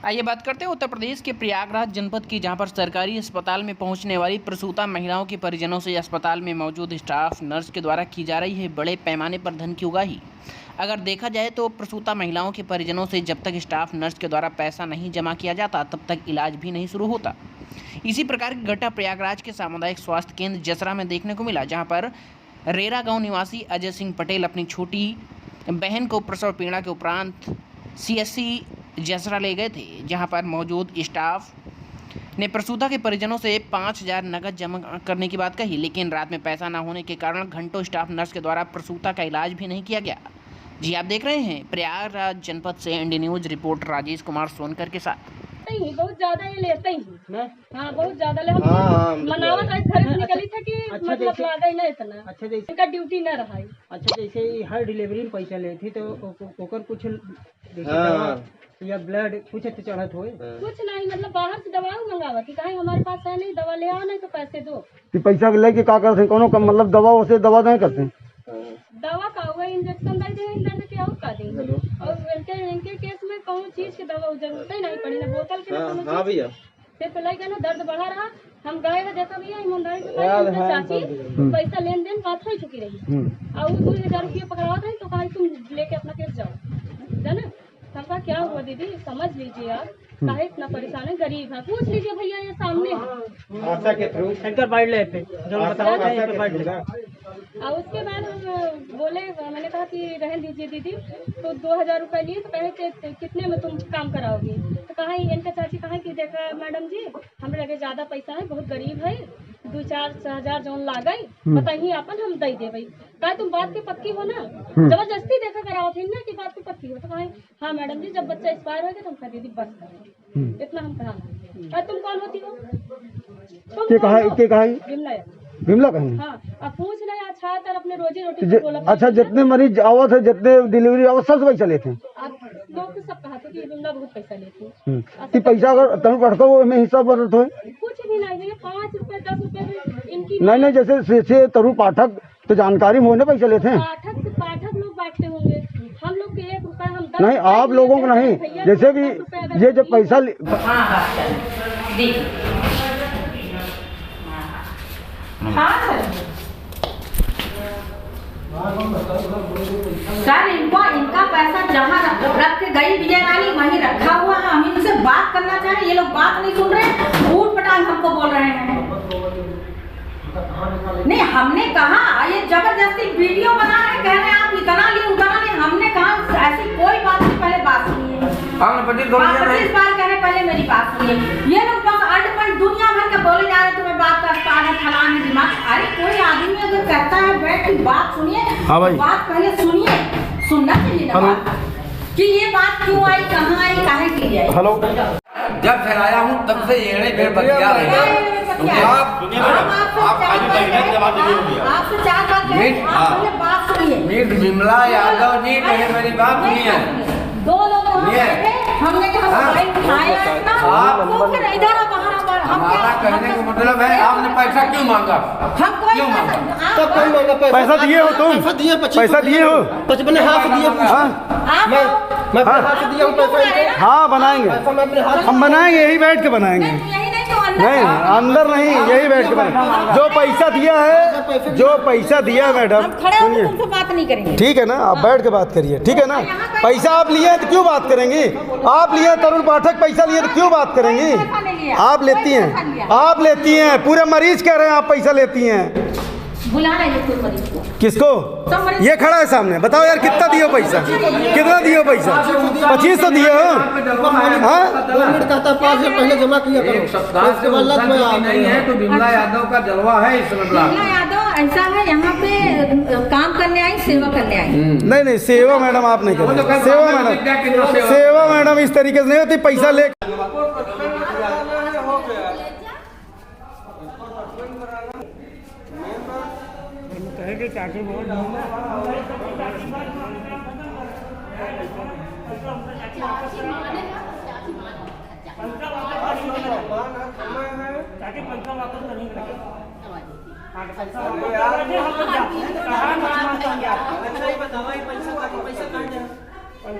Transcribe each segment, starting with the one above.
आइए बात करते हैं उत्तर प्रदेश के प्रयागराज जनपद की, जहां पर सरकारी अस्पताल में पहुंचने वाली प्रसूता महिलाओं के परिजनों से अस्पताल में मौजूद स्टाफ नर्स के द्वारा की जा रही है बड़े पैमाने पर धन की उगाही। अगर देखा जाए तो प्रसूता महिलाओं के परिजनों से जब तक स्टाफ नर्स के द्वारा पैसा नहीं जमा किया जाता तब तक इलाज भी नहीं शुरू होता। इसी प्रकार की घटना प्रयागराज के सामुदायिक स्वास्थ्य केंद्र जसरा में देखने को मिला, जहाँ पर रेरा गाँव निवासी अजय सिंह पटेल अपनी छोटी बहन को प्रसव पीड़ा के उपरांत CSC जसरा ले गए थे, जहां पर मौजूद स्टाफ ने प्रसूता के परिजनों से 5,000 नकद जमा करने की बात कही, लेकिन रात में पैसा न होने के कारण घंटों स्टाफ नर्स के द्वारा प्रसूता का इलाज भी नहीं किया गया। जी आप देख रहे हैं प्रयागराज जनपद से इंडी न्यूज रिपोर्टर राजेश कुमार सोनकर के साथ। बहुत ज्यादा ये लेते ही हाँ, बहुत ज्यादा ले हम मनावत आज घर से निकली था कि अच्छा मतलब लागा ही ना इतना। अच्छा जैसे इनका ड्यूटी न रहा है। अच्छा जैसे हर डिलीवरी में पैसा लेती तो ओकर कुछ दवा या ब्लड कुछ चढ़त हो कुछ नहीं, मतलब बाहर से दवा मंगावत कि कहीं हमारे पास है नहीं, दवा ले आओ नहीं तो पैसे दो। पैसा लेके क्या करते हैं? कोनो कम मतलब दवा से दवा नहीं करते, दवा का हुआ इंजेक्शन दे के और का देंगे। और इनके केस में कौन चीज की दवा जरूरत ही नहीं पड़ी ना, बोतल के हाँ भैया सिर्फ लगे ना दर्द बढ़ा रहा। हम गए थे, देखा भैया ईमानदारी से चाची पैसा लेन देन बात हो चुकी रही और 2,000 रुपये पकड़ावा था तो कहा तुम लेके अपना केस जाओ, जाना सबका क्या हुआ दीदी समझ लीजिए आप, काहे इतना परेशान है, गरीब है, पूछ लीजिए भैया ये सामने है आशा के थ्रू एंकर बाइट ले पे जो बताओ एंकर बाइट ले। और उसके बाद हम बोले, मैंने कहा कि रहने दीजिए दीदी, तो 2,000 रुपये लिए तो कहे कि कितने में तुम काम कराओगी, तो कहा इनका चाची कहा कि देखा मैडम जी हम लगे ज्यादा पैसा है, बहुत गरीब है, 2-4 हजार जो लागई बताइए अपन हम दे दे भाई, कहा तुम बात के पक्की हो ना, जबरदस्ती देखा कराओ थे ना कि बात के पक्की हो, तो कहा हाँ मैडम जी जब बच्चा एक्सपायर हो गया तो हम कह दीदी बस करें इतना हम कहा। तुम कौन होती हो? विमला कहीं हाँ, अब पूछ रहे अच्छा तर अपने रोजी रोटी। अच्छा जितने मरीज आवत है, जितने डिलीवरी आवत सबसे पैसा लेते हैं आप लोग तो सब कहा कि विमला बहुत पैसा लेती है। पैसा अगर तुम पढ़ो में हिसाब बदलते हो कुछ भी नहीं भैया, 5 रुपए 10 रुपए इनकी नहीं जैसे तरु पाठक तो जानकारी में होने पैसा लेते हैं। पाठक लोग बांटते होंगे, हम लोग के 1 रुपया हम 10 नहीं आप लोगों को नहीं, जैसे भी ये जब पैसा सर इनका पैसा जहाँ रख के गई विजय रानी वहीं रखा हुआ है, हम इनसे बात करना चाहें, ये लोग बात नहीं सुन रहे, ऊट पटांग हमको बोल रहे हैं। नहीं हमने कहा ये जबरदस्ती वीडियो बना रहे, कह रहे हैं आप इतना लिए उतना लिए, हमने कहा ऐसी कोई बात नहीं, पहले बात सुनिए, 25 बार कह रहे पहले मेरी बात सुनिए। ये लोग बस अल्टपन दुनिया भर के बोले जा रहे तुम्हें बात करता है फलाने दिमाग। अरे कोई आदमी अगर कहता है बैठ की बात सुनिए, बात पहले सुनिए, सुनना चाहिए ना बात कि ये बात क्यों आई, कहाँ आई, काहे की आई। हेलो जब से आया हूँ तब से ये नहीं फिर बतिया रहे आपसे 4 बात पहले बात सुनिए। मीर विमला यादव जी पहले मेरी बात सुनिए। 2 लोग हमने कहा मोबाइल उठाया आपको फिर इधर हमारा कहने का मतलब है आपने पैसा क्यों मांगा? हम कोई क्यों मांगा? पैसा दिए हो तुम? पैसा दिए हो? 55 हाथ दिए मैं हाथ से दिया हूँ पैसा। हाँ बनाएंगे, हम बनाएंगे, यही बैठ के बनाएंगे। नहीं अंदर नहीं, यही बैठ के बनाएंगे। जो पैसा दिया है, जो पैसा दिया है मैडम सुनिए, तुमसे बात नहीं करेंगे, ठीक है ना, आप बैठ के बात करिए, ठीक है ना। पैसा आप लिए हैं तो क्यों बात करेंगे? आप लिए तरुण पाठक पैसा लिए तो क्यों बात करेंगी? आप लेती हैं, आप लेती हैं, पूरे मरीज कह रहे हैं आप पैसा लेती हैं। बुला रहे मरीज को। किसको? ये खड़ा है सामने, बताओ यार कितना दियो पैसा, कितना दियो पैसा? 25 तो दिए हो? पहले जमा किया करो। नहीं है तो विमला यादव का जलवा है इस विमला यादव ऐसा है, यहाँ पे काम करने आई, सेवा करने आई। नहीं सेवा मैडम आप नहीं करें, सेवा मैडम इस तरीके से नहीं होती, पैसा ले चाची बोल अकेले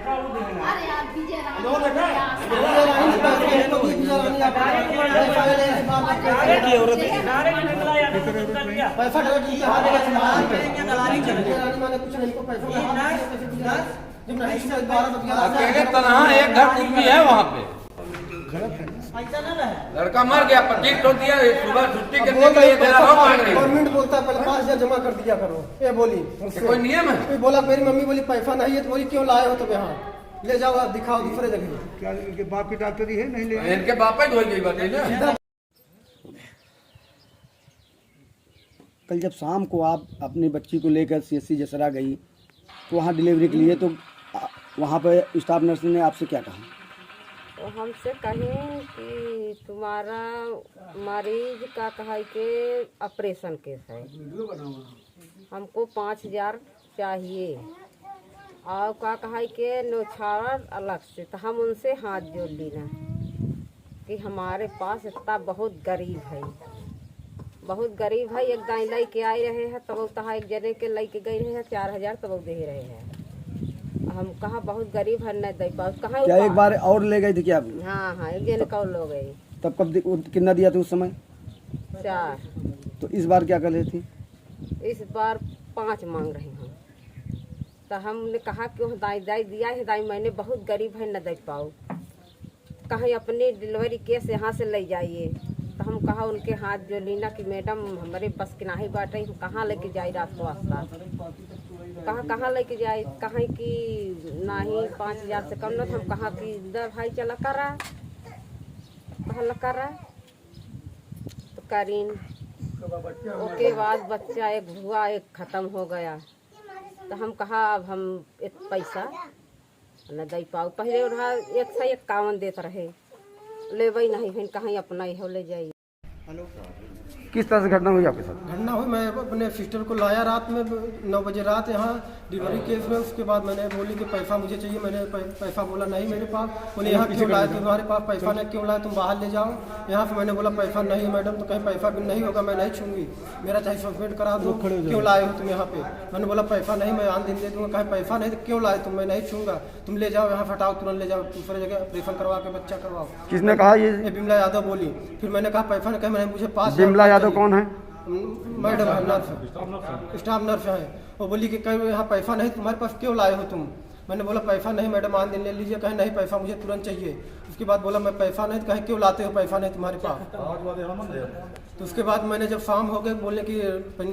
तनहा एक घर कुछ भी है वहाँ पे। लड़का मर गया, 25 तो दिया, सुबह छुट्टी करने के लिए गवर्नमेंट बोलता है पहले 5,000 जमा कर दिया करो, ये बोली कोई नियम है? कोई बोला, मेरी मम्मी बोली पैसा नहीं है, तो बोली क्यों लाए हो तुम यहाँ, ले जाओ दिखाओ दूसरे जगह। क्या इनके बाप की डॉक्टरी है? नहीं ले इनके बापा ही धोई गई बात है ना। कल जब शाम को आप अपनी बच्ची को लेकर CSC जसरा गई तो वहाँ डिलीवरी के लिए, तो वहाँ पर स्टाफ नर्स ने आपसे क्या कहा? तो हमसे कहें कि तुम्हारा मरीज का कहा कि ऑपरेशन केस है, हमको 5,000 चाहिए, और का कहा कि न्योछावर अलग से। तो हम उनसे हाथ जोड़ लेना कि हमारे पास इतना बहुत गरीब है, बहुत गरीब है। एक दाई लाई के आए रहे हैं तब तहा एक जने के लाई के गए रहे हैं 4,000 तब दे रहे हैं। हम कहा बहुत गरीब है, नहीं दे पाओ। कहाँ क्या एक बार और ले गए थे क्या? हाँ हाँ, एक जने का लोग गए। तब कब कितना दिया था उस समय? 4। तो इस बार क्या कर रही थी? इस बार 5 मांग रहे हैं। तो हमने कहा कि वह दाई दाई दिया है, दाई मैंने बहुत गरीब है, न दे पाओ, कहीं अपनी डिलीवरी केस यहाँ से ले जाइए। तो हम कहा उनके हाथ जो लीना कि मैडम हमारे बस की नाही बाटे, हम कहाँ लेके जाए रात को आस्ता, कहाँ लेके जाए, कहाँ की नहीं 5,000 से कम न। हम कहाँ की इधर भाई चला करा, कहाँ लगा रहा तो करीन। उसके बाद बच्चा एक हुआ, एक ख़त्म हो गया। तो हम कहा अब हम एक पैसा न दे पाओ। पहले उन्हें 151 देते रहे, ले वही नहीं है, कहीं अपना ही हो ले जाइए। किस तरह से घटना हुई आपके साथ? घटना हुई, मैं अपने सिस्टर को लाया रात में 9 बजे रात यहाँ डिलीवरी केस में। उसके बाद मैंने बोली कि पैसा मुझे चाहिए, मैंने पैसा बोला नहीं मेरे पास। बोले यहाँ क्यों लाए, तुम्हारे पास पैसा नहीं, क्यों लाए, तुम बाहर ले जाओ यहाँ से। मैंने बोला पैसा नहीं है मैडम, तो कहीं पैसा भी नहीं होगा, मैं नहीं छूँगी, मेरा चाहे सस्पेंड करा दो, क्यों लाए हो तुम यहाँ पे। मैंने बोला पैसा नहीं, मैं आन दिन दे दूँगा, कहीं पैसा नहीं तो क्यों लाए तुम, मैं नहीं छूँगा, तुम ले जाओ यहाँ, हटाओ तुरंत ले जाओ, दूसरे जगह ऑपरेशन करवा के बच्चा करवाओ। किसने कहा ये? बिमला यादव बोली। फिर मैंने कहा पैसा नहीं, कहा मैंने मुझे 5,000। बिमला यादव कौन है? मैडम है, नर्स, स्टाफ नर्स है। वो बोली कि कहीं यहाँ पैसा नहीं, तुम्हारे पास क्यों लाए हो तुम। मैंने बोला पैसा नहीं मैडम, आन दिन ले लीजिए, कहीं नहीं पैसा मुझे तुरंत चाहिए। उसके बाद बोला मैं पैसा नहीं, कहीं क्यों लाते हो, पैसा नहीं तुम्हारे पास। तो उसके बाद मैंने जब शाम हो गए बोले कि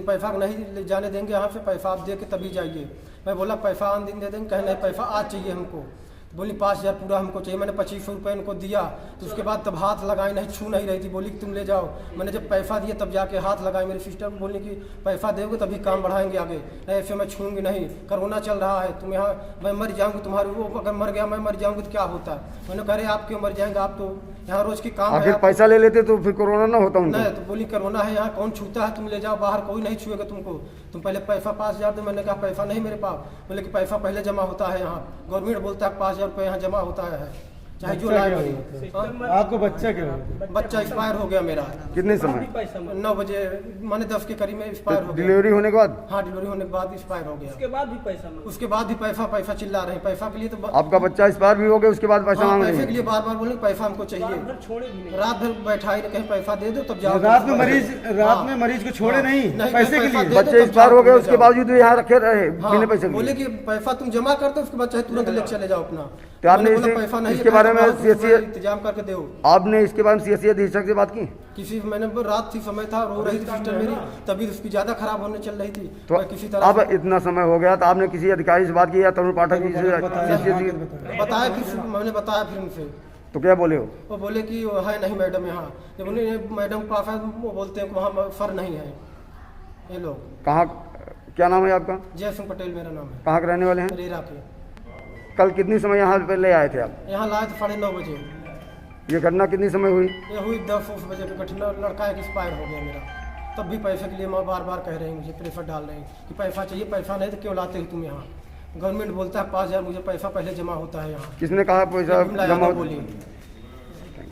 पैसा नहीं जाने देंगे यहाँ से, पैसा आप दे के तभी जाइए। मैं बोला पैसा आन दिन दे देंगे, कहीं नहीं पैसा आज चाहिए हमको। बोली 5,000 पूरा हमको चाहिए। मैंने 2500 रुपये उनको दिया। तो उसके बाद तब हाथ लगाई नहीं, छू नहीं रही थी, बोली कि तुम ले जाओ। मैंने जब पैसा दिया तब जाके हाथ लगाए। मेरी सिस्टर को बोली कि पैसा दोगे तभी काम बढ़ाएंगे आगे, नहीं ऐसे मैं छूँगी नहीं, कोरोना चल रहा है, तुम यहाँ मैं मर जाऊँगी, तुम्हारे वो अगर मर गया मैं मर जाऊँगी तो क्या होता है। मैंने कहा अरे आप क्यों मर जाएंगे, आप तो यहाँ रोज़ की काम है। पैसा ले लेते तो फिर कोरोना ना होता उनको? नहीं, तो बोली कोरोना है यहाँ, कौन छूता है, तुम ले जाओ बाहर, कोई नहीं छुएगा तुमको, तुम पहले पैसा 5,000 दो। मैंने कहा पैसा नहीं मेरे पास। बोले कि पैसा पहले जमा होता है यहाँ, गवर्नमेंट बोलता है 5,000 रुपये यहाँ जमा होता है, चाहे जो लाए। आपको बच्चा क्या हुआ? बच्चा एक्सपायर हो गया मेरा। कितने समय? 9 बजे, माने 10 के करीब में एक्सपायर हो गया। डिलीवरी होने के बाद? हाँ, डिलीवरी होने के बाद एक्सपायर हो गया। उसके बाद भी पैसा चिल्ला रहे हैं, पैसा के लिए। तो आपका बच्चा एक्सपायर भी हो गया, उसके बाद पैसा मांग रहे हैं? पैसे के लिए बार बार बोले पैसा हमको चाहिए। रात भर बैठा ही कहीं पैसा दे दो तब जाओ। रात में मरीज को छोड़े नहीं पैसे के लिए? बच्चे एक्सपायर हो गए उसके बावजूद यहाँ रखे रहे बिना पैसे के? बोले कि पैसा तुम जमा कर दो, उसके बाद चाहे तुरंत ले चले जाओ अपना। तो आपने पैसा नहीं, इसके बारे में इंतजाम करके दो। आपने इसके बारे में CSC अधीक्षक से बात की? किसी मैंने रात थी, समय था, रो रही थी सिस्टर मेरी, तबीयत उसकी ज्यादा खराब होने चल रही थी। तो किसी तरह अब इतना समय हो गया तो आपने किसी अधिकारी से बात की या तरुण पाठक जी से? बताया, फिर मैंने बताया फिर उनसे। तो क्या बोले हो? वो बोले कि है नहीं मैडम यहाँ। जब उन्हें मैडम पास है वो बोलते हैं कि वहाँ फर नहीं है। ये लोग कहाँ, क्या नाम है आपका? जय सिंह पटेल मेरा नाम है। कहाँ के रहने वाले हैं? रेरा के। कल कितनी समय यहाँ पे ले आए थे आप? यहाँ लाए थे 9:30 बजे। ये घटना कितनी समय हुई? ये हुई 10 बजे की घटना। लड़का एक एक्सपायर हो गया मेरा, तब भी पैसे के लिए माँ बार बार कह रही मुझे, प्रेशर डाल रही कि पैसा चाहिए, पैसा नहीं तो क्यों लाते हो तुम यहाँ। गवर्नमेंट बोलता है 5,000 मुझे पैसा पहले जमा होता है यहाँ। किसने कहा पैसा जमा? बोली